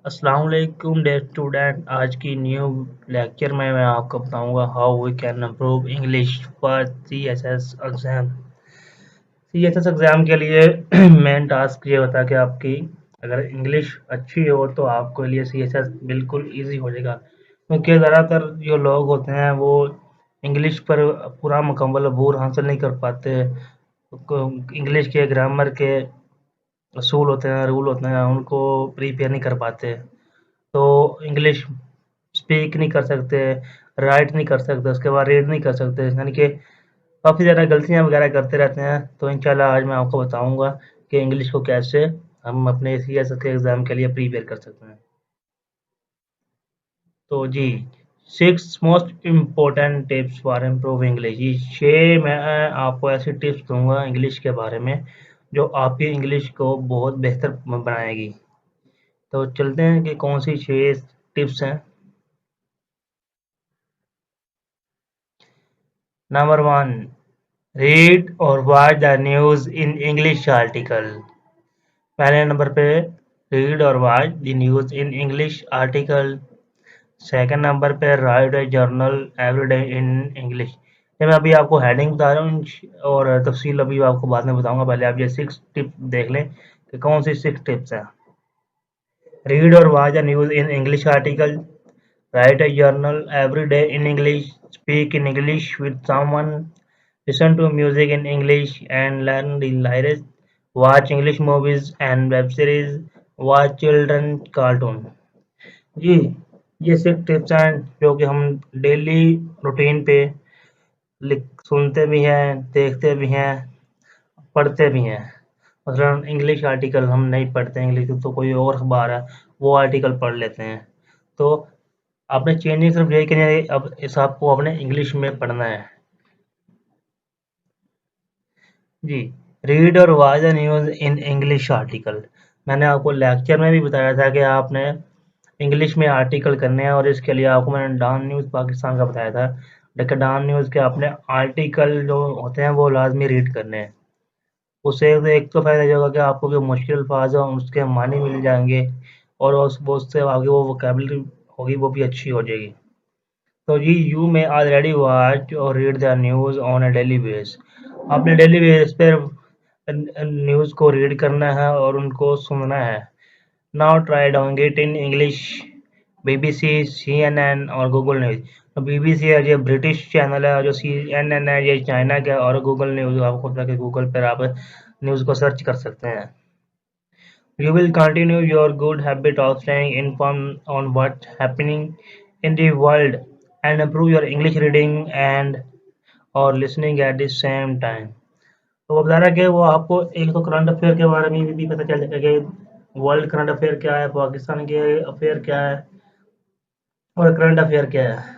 अस्सलाम वालेकुम dear student. आज की न्यू लेक्चर में मैं आपको बताऊंगा how we can improve English for CSS exam. CSS exam के लिए मेन टास्क ये होता है कि आपकी अगर इंग्लिश अच्छी हो तो आपके लिए सीएसएस बिल्कुल इजी हो जाएगा, क्योंकि ज़्यादातर जो लोग होते हैं वो इंग्लिश पर पूरा मुकम्मल अबूर हासिल नहीं कर पाते। इंग्लिश के ग्रामर के असूल होते हैं, रूल होते हैं, उनको प्रिपेयर नहीं कर पाते। तो इंग्लिश स्पीक नहीं कर सकते, राइट नहीं कर सकते, उसके बाद रीड नहीं कर सकते, यानी कि काफ़ी ज़्यादा गलतियाँ वगैरह करते रहते हैं। तो इंशाल्लाह आज मैं आपको बताऊंगा कि इंग्लिश को कैसे हम अपने सीएसएस के एग्ज़ाम के लिए प्रिपेयर कर सकते हैं। तो जी, 6 most important tips for improving English. ये 6 मैं आपको ऐसी टिप्स दूंगा इंग्लिश के बारे में जो आपकी इंग्लिश को बहुत बेहतर बनाएगी। तो चलते हैं कि कौन सी 6 टिप्स हैं। नंबर 1, रीड और watch the news in English article. पहले नंबर पे रीड और watch the news in English article. Second number पे write a journal everyday in English. ये मैं अभी आपको हेडिंग बता रहा हूँ और तफसील अभी आपको बाद में बताऊंगा। पहले आप ये 6 टिप देख लें कि कौन सी 6 टिप्स हैं। रीड और watch the news in English article, write a journal every day in English, speak in English with someone, listen to music in English and learn the lyrics, watch English movies and web series, watch children cartoon। जी, ये सिर्फ tips हैं जो कि हम daily routine पे सुनते भी हैं, देखते भी हैं, पढ़ते भी हैं। मतलब इंग्लिश आर्टिकल हम नहीं पढ़ते, इंग्लिश तो कोई और अखबार है वो आर्टिकल पढ़ लेते हैं। तो आपने चेंजिंग सिर्फ यही करनी है, अब इस आपको अपने इंग्लिश में पढ़ना है। जी, रीड और watch the news in English article. मैंने आपको लेक्चर में भी बताया था कि आपने इंग्लिश में आर्टिकल करने हैं और इसके लिए आपको मैंने डॉन न्यूज़ पाकिस्तान का बताया था। लेकिन डॉन न्यूज़ के अपने आर्टिकल जो होते हैं वो लाजमी रीड करने हैं। उससे एक तो फ़ायदा ये होगा कि आपको जो मुश्किल अल्फाज हैं उसके मानी मिल जाएंगे और उससे आगे वो वोकेबलरी होगी वो भी अच्छी हो जाएगी। तो जी, यू मे ऑलरेडी वॉच और read the news on a daily base. आपने डेली बेस पर न्यूज़ को रीड करना है और उनको सुनना है। Now try down it in English, BBC, CNN और गूगल न्यूज़। तो बीबीसी है ये ब्रिटिश चैनल है, और जो सीएनएन है ये चाइना का, और गूगल न्यूज़ आपको पता है कि गूगल पर आप न्यूज़ को सर्च कर सकते हैं। You will continue your good habit of staying informed on what's happening in the world and improve your English reading and or listening at the same time। तो वो बता रहा है कि वो आपको एक तो करंट अफेयर के बारे में भी पता चल जाएगा कि वर्ल्ड करंट अफेयर क्या है, पाकिस्तान के अफेयर क्या है और करंट अफेयर क्या है।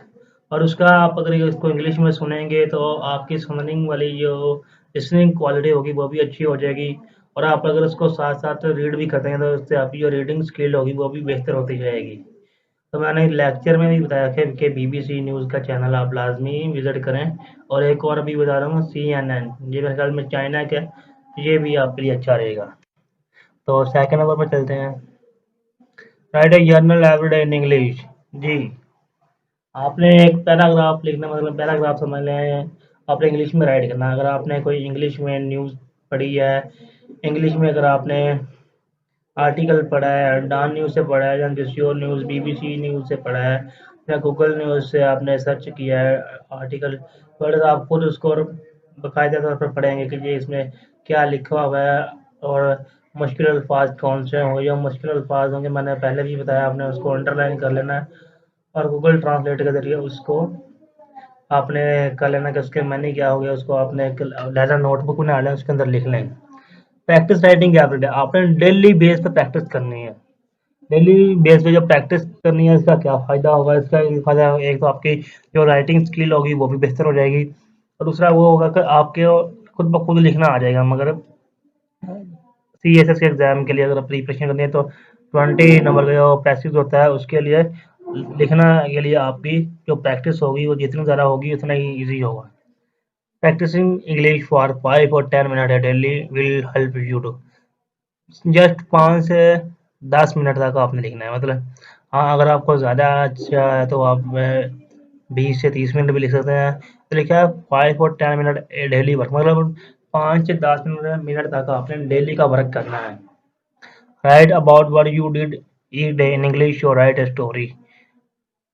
और उसका आप अगर इसको इंग्लिश में सुनेंगे तो आपकी सुनने वाली जो लिसनिंग क्वालिटी होगी वो भी अच्छी हो जाएगी। और आप अगर उसको साथ साथ रीड भी करते हैं तो उससे आपकी जो रीडिंग स्किल होगी वो भी बेहतर होती जाएगी। तो मैंने लेक्चर में भी बताया कि बीबीसी न्यूज़ का चैनल आप लाजमी विजिट करें। और एक और अभी बता रहा हूँ सीएनएन, ये मेरे ख्याल में चाइना का, ये भी आपके लिए अच्छा रहेगा। तो सेकंड नंबर पर चलते हैं। Write a journal everyday in English. जी, आपने एक पैराग्राफ लिखना, मतलब पैराग्राफ समझ लें, आपने इंग्लिश में राइट करना। अगर आपने कोई इंग्लिश में न्यूज़ पढ़ी है, इंग्लिश में अगर आपने आर्टिकल पढ़ा है, डॉन न्यूज़ से पढ़ा है, या जियोर न्यूज़, बीबीसी न्यूज़ से पढ़ा है, या गूगल न्यूज़ से आपने सर्च किया है आर्टिकल, तो आप खुद उसको बाकायदा तौर पर पढ़ेंगे कि ये इसमें क्या लिखा हुआ है और मुश्किल अल्फाज कौन से होंगे। जो मुश्किल अल्फाज होंगे मैंने पहले भी बताया, आपने उसको अंडरलाइन कर लेना है और गूगल ट्रांसलेट के ज़रिए उसको आपने कर लेना कि उसके मायने क्या हो गया। उसको आपने एक लहजा नोटबुक बना लें, उसके अंदर लिख लें। प्रैक्टिस राइटिंग एवरीडे, आपने डेली बेस पे प्रैक्टिस करनी है। डेली बेस पे जब प्रैक्टिस करनी है, इसका क्या फ़ायदा होगा? इसका ये फ़ायदा, एक तो आपकी जो राइटिंग स्किल होगी वो भी बेहतर हो जाएगी, और दूसरा वो होगा कि आपके खुद ब खुद लिखना आ जाएगा। मगर सीएसएस के एग्ज़ाम के लिए अगर प्रिपरेशन करनी है तो 20 नंबर का जो पैसेज होता है उसके लिए लिखना के लिए आपकी जो प्रैक्टिस होगी वो जितनी ज़्यादा होगी उतना ही ईजी होगा। प्रैक्टिसिंग इंग्लिश फॉर 5 और 10 minute daily will help you too. Just 5 से 10 मिनट तक आपने लिखना है। मतलब हाँ, अगर आपको ज़्यादा अच्छा है तो आप 20 से 30 मिनट भी लिख सकते हैं। तो लिखा है 5 और 10 मिनट डेली वर्क, मतलब 5 से 10 मिनट तक आपने डेली का वर्क करना है। Write about what you did each day in English और write a story.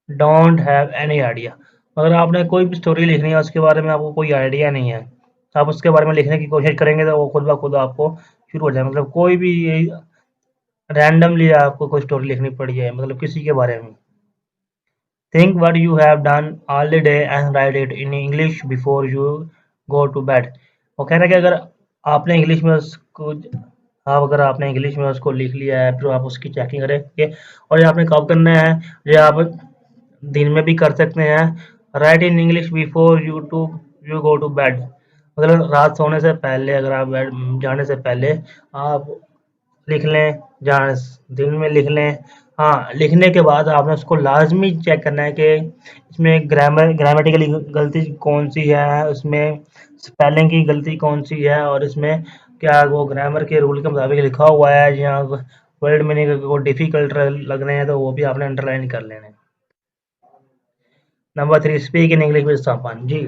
Don't have any idea. अगर आपने कोई भी स्टोरी लिखनी है उसके बारे में आपको कोई आइडिया नहीं है, आप उसके बारे में लिखने की कोशिश करेंगे तो वो खुद ब खुद आपको शुरू हो जाए। मतलब कोई भी रैंडमली आपको कोई स्टोरी लिखनी पड़ी है, मतलब किसी के बारे में। Think what you have done all the day and write it in English before you go to bed. वो कह रहा है कि अगर आपने इंग्लिश में उसको आप अगर आपने इंग्लिश में उसको लिख लिया है फिर आप उसकी चेकिंग करेंगे। और ये आपने कब करना है, ये आप दिन में भी कर सकते हैं। Write in English before you go to bed, मतलब रात सोने से पहले, अगर आप बेड जाने से पहले आप लिख लें, जहाँ दिन में लिख लें। हाँ, लिखने के बाद आपने उसको लाज़मी चेक करना है कि इसमें ग्रामेटिकली गलती कौन-सी है, उसमें स्पेलिंग की गलती कौन-सी है और इसमें क्या वो ग्रामर के रूल के मुताबिक लिखा हुआ है या वर्ड मीनिंग को डिफ़िकल्ट लग रहे हैं तो वो भी आपने अंडरलाइन कर लेने हैं। Number 3, speak in English with someone. जी,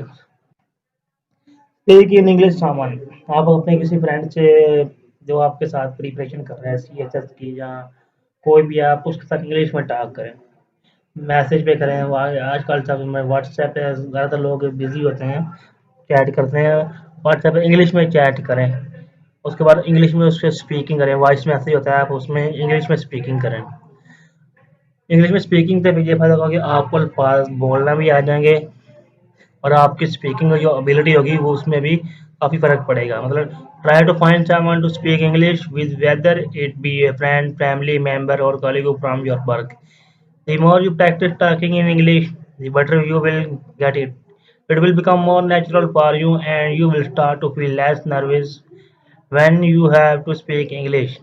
स्पीक इन इंग्लिश समवन। आप अपने किसी फ्रेंड से जो आपके साथ प्रिपरेशन कर रहा है सीएचएस की या कोई भी आप उसके साथ इंग्लिश में टॉक करें, मैसेज पे करें। आजकल सब में व्हाट्सएप पे ज़्यादातर लोग बिजी होते हैं, चैट करते हैं। व्हाट्सएप पे इंग्लिश में चैट करें, उसके बाद इंग्लिश में उससे स्पीकिंग करें। वॉइस मैसेज होता है, आप उसमें इंग्लिश में स्पीकिंग करें। इंग्लिश में स्पीकिंग से ये फायदा होगा कि आपको अल्फाज बोलना भी आ जाएंगे और आपकी स्पीकिंग जो एबिलिटी होगी वो उसमें भी काफ़ी फ़र्क पड़ेगा। मतलब try to find someone to speak English with, whether it be a friend, family member और colleague from your work. The more you practice talking in English, the better you will get it. It will become more natural for you and you will start to feel less nervous when you have to speak English.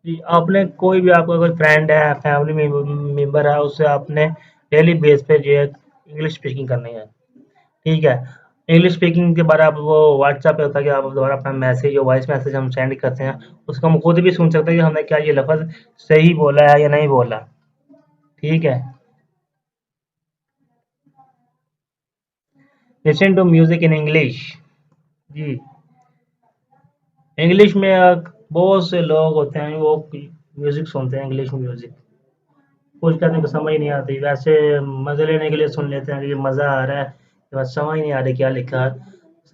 जी, आपने कोई भी आपका कोई friend है, family member है, उससे आपने daily base पे जो है इंग्लिश स्पीकिंग करनी है। ठीक है। इंग्लिश स्पीकिंग के बारे आप वो व्हाट्सएप पे होता है कि आप दोबारा अपना मैसेज या वॉइस मैसेज हम सेंड करते हैं, उसको हम खुद भी सुन सकते हैं कि हमने क्या ये लफ्ज़ सही बोला है या नहीं बोला। ठीक है। Listen to music in English. जी, इंग्लिश में बहुत से लोग होते हैं वो म्यूजिक सुनते हैं, इंग्लिश म्यूजिक। कुछ कहते हैं कि समझ नहीं आती, वैसे मजे लेने के लिए सुन लेते हैं कि मजा आ रहा है, बस समझ नहीं आ रही क्या लिखा है।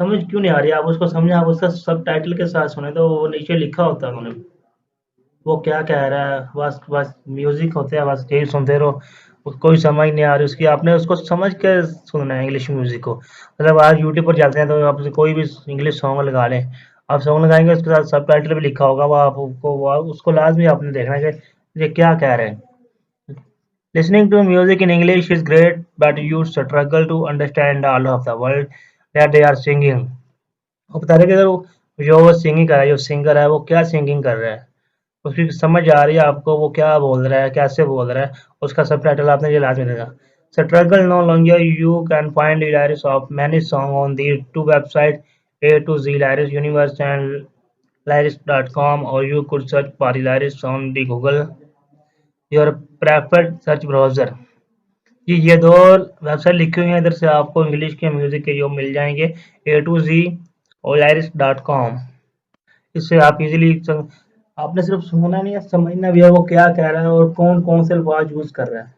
समझ क्यों नहीं आ रही, आप उसको समझे, आप उसका सब टाइटल के साथ सुने तो वो नीचे लिखा होता है उन्होंने, वो क्या कह रहा है। बस बस म्यूजिक होते हैं, बस यही सुनते रहो। कोई समझ नहीं आ रही उसकी, आपने उसको समझ के सुनना है इंग्लिश म्यूजिक को। मतलब आज यूट्यूब पर जाते हैं तो आप कोई भी इंग्लिश सॉन्ग लगा लें, आप सॉन्ग लगाएंगे उसके साथ सब टाइटल भी लिखा होगा, वो आपको उसको लाजमी आपने देखना है कि ये क्या कह रहे हैं। Listening to music in English is great, but you struggle to understand all of the word that they are singing. वो बता रहे कि अगर जो वो सिंगिंग कर रहा है, जो सिंगर है वो क्या सिंगिंग कर रहा है, उसकी समझ आ रही है आपको, वो क्या बोल रहा है, कैसे बोल रहा है, उसका सबटाइटल आपने ये लाजमी देना। Struggle no longer, you can find the lyrics of many songs on the two websites, A to Z Lyrics Universe and lyrics.com, or you could search for the lyrics on the Google, your preferred search browser। ये दो website लिखी हुई हैं, इधर से आपको English के music के जो मिल जाएंगे, ए टू जी और lyrics.com। इससे आप इजीली आपने सिर्फ सुनना नहीं है, समझना भी है वो क्या कह रहा है और कौन कौन से अल्फाज यूज कर रहा है।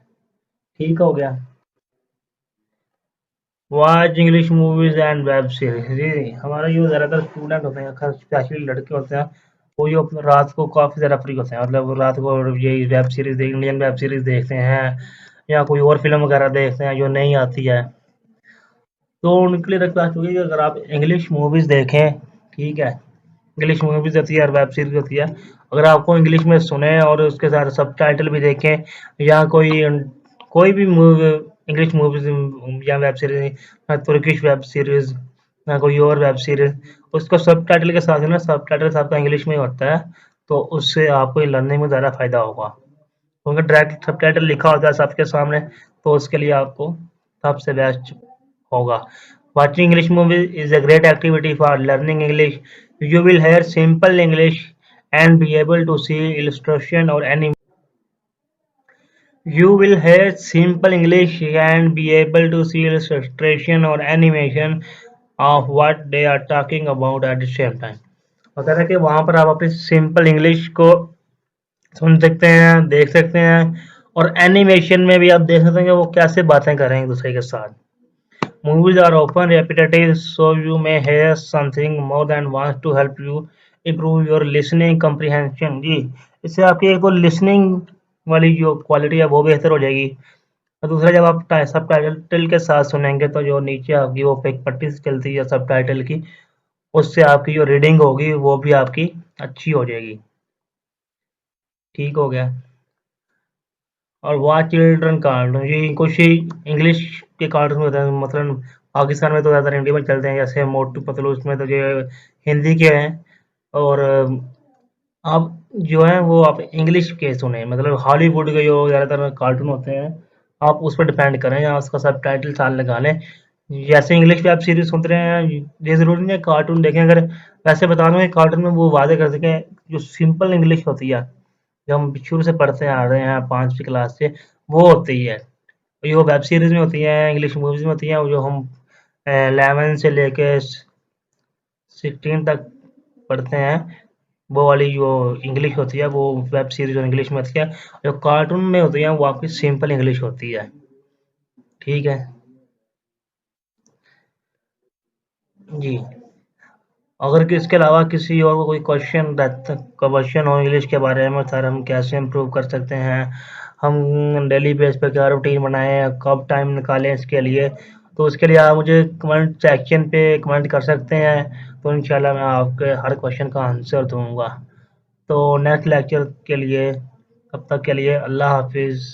ठीक हो गया। Watch English movies and web series. जी, हमारा जो ज़्यादातर स्टूडेंट होते हैं, खास स्पेशली लड़के होते हैं, वो जो अपने रात को काफ़ी ज़्यादा फ्री होते हैं, मतलब वो रात को यही web series Indian web series देखते हैं या कोई और फिल्म वगैरह देखते हैं जो नहीं आती है। तो उनके लिए रिक्वेस्ट होगी कि अगर आप इंग्लिश मूवीज़ देखें, ठीक है, इंग्लिश मूवीज़ होती है और वेब सीरीज़ होती है, अगर आपको इंग्लिश में सुने और उसके साथ सबटाइटल भी देखें या कोई कोई भी इंग्लिश मूवीज़ या web series, Turkish web series या कोई और वेब सीरीज़, उसको सबटाइटल के साथ है ना, सबटाइटल आपका इंग्लिश में ही होता है, तो उससे आपको लर्निंग में ज़्यादा फ़ायदा होगा। क्योंकि डायरेक्ट सबटाइटल लिखा होता है सबके सामने, तो उसके लिए आपको सबसे बेस्ट होगा। Watching English movies is a great activity for learning English. You will hear simple English and be able to see illustration or any. You will hear simple English and be able to see illustration or animation of what they are talking about at the same time. होता है कि वहाँ पर आप अपनी simple English को सुन सकते हैं, देख सकते हैं और एनिमेशन में भी आप देख सकते हैं कि वो कैसे बातें कर रहे हैं एक दूसरे के साथ. Movies are often repetitive, so you may hear something more than once to help you improve your listening comprehension. जी, इससे आपकी एक तो लिसनिंग वाली जो क्वालिटी है वो बेहतर हो जाएगी और दूसरा जब आप सब टाइटल के साथ सुनेंगे तो जो नीचे आपकी वो एक पट्टी से चलती है सब टाइटल की, उससे आपकी जो रीडिंग होगी वो भी आपकी अच्छी हो जाएगी. ठीक हो गया. और वाच चिल्ड्रन कार्टून, ये कुछ ही इंग्लिश के कार्टून होते हैं, मतलब पाकिस्तान में तो ज़्यादातर इंडिया में चलते हैं, जैसे मोटू पतलू, उसमें तो जो हिंदी के हैं और आप जो है वो आप इंग्लिश के सुने, मतलब हॉलीवुड के जो ज़्यादातर कार्टून होते हैं आप उस पर डिपेंड करें या उसका सब टाइटल साल लगा लें. जैसे इंग्लिश वेब सीरीज सुन रहे हैं ये ज़रूरी नहीं है कार्टून देखें. अगर वैसे बता दूँ कार्टून में वो वादे कर सकें जो सिंपल इंग्लिश होती है जो हम शुरू से पढ़ते आ रहे हैं 5वीं क्लास से, वो होती है. ये वो वेब सीरीज में होती है, इंग्लिश मूवीज में होती हैं, जो हम 11 से लेके 16 तक पढ़ते हैं, वो वाली जो इंग्लिश होती है वो वेब सीरीज और इंग्लिश में होती है. जो कार्टून में होती है वो आपकी सिंपल इंग्लिश होती है. ठीक है जी. अगर कि इसके अलावा किसी और को कोई क्वेश्चन हो इंग्लिश के बारे में, सर हम कैसे इम्प्रूव कर सकते हैं, हम डेली बेस पे क्या रूटीन बनाएं, कब टाइम निकालें इसके लिए, तो उसके लिए आप मुझे कमेंट सेक्शन पे कमेंट कर सकते हैं. तो इंशाल्लाह मैं आपके हर क्वेश्चन का आंसर दूंगा. तो नेक्स्ट लेक्चर के लिए, तब तक के लिए अल्लाह हाफिज़.